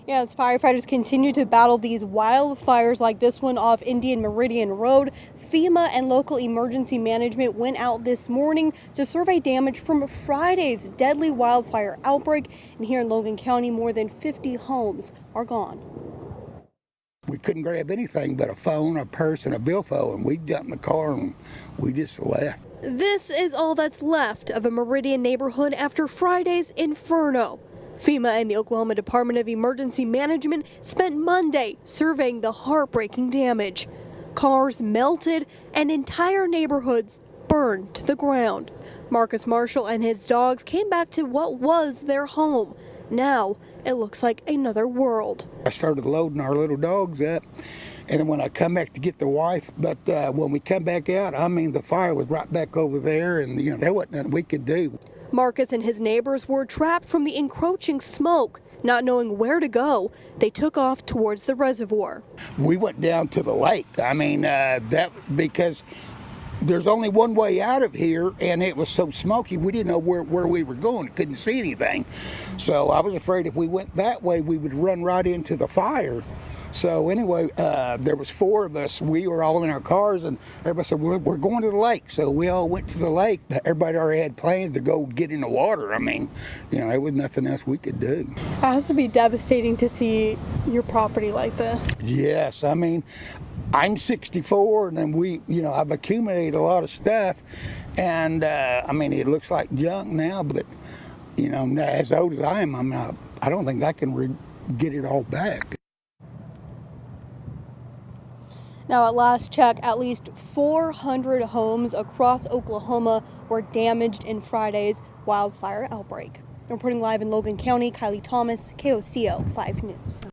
Yeah, as firefighters continue to battle these wildfires like this one off Indian Meridian Road, FEMA and local emergency management went out this morning to survey damage from Friday's deadly wildfire outbreak. And here in Logan County, more than 50 homes are gone. We couldn't grab anything but a phone, a purse, and a billfold, and we jumped in the car and we just left. This is all that's left of a Meridian neighborhood after Friday's inferno. FEMA and the Oklahoma Department of Emergency Management spent Monday surveying the heartbreaking damage. Cars melted and entire neighborhoods burned to the ground. Marcus Marshall and his dogs came back to what was their home. Now it looks like another world. I started loading our little dogs up, and then when I come back to get the wife, but when we come back out, I mean, the fire was right back over there, and there wasn't nothing we could do. Marcus and his neighbors were trapped from the encroaching smoke. Not knowing where to go, they took off towards the reservoir. We went down to the lake. I mean, that because there's only one way out of here, and it was so smoky, we didn't know where we were going. Couldn't see anything. So I was afraid if we went that way, we would run right into the fire. So anyway, there was 4 of us. We were all in our cars, and everybody said, well, we're going to the lake. So we all went to the lake. Everybody already had plans to go get in the water. I mean, there was nothing else we could do. It has to be devastating to see your property like this. Yes, I mean, I'm 64, and then I've accumulated a lot of stuff, and I mean, it looks like junk now, but as old as I am, I don't think I can get it all back. Now, at last check, at least 400 homes across Oklahoma were damaged in Friday's wildfire outbreak. Reporting live in Logan County, Kylie Thomas, KOCO 5 News.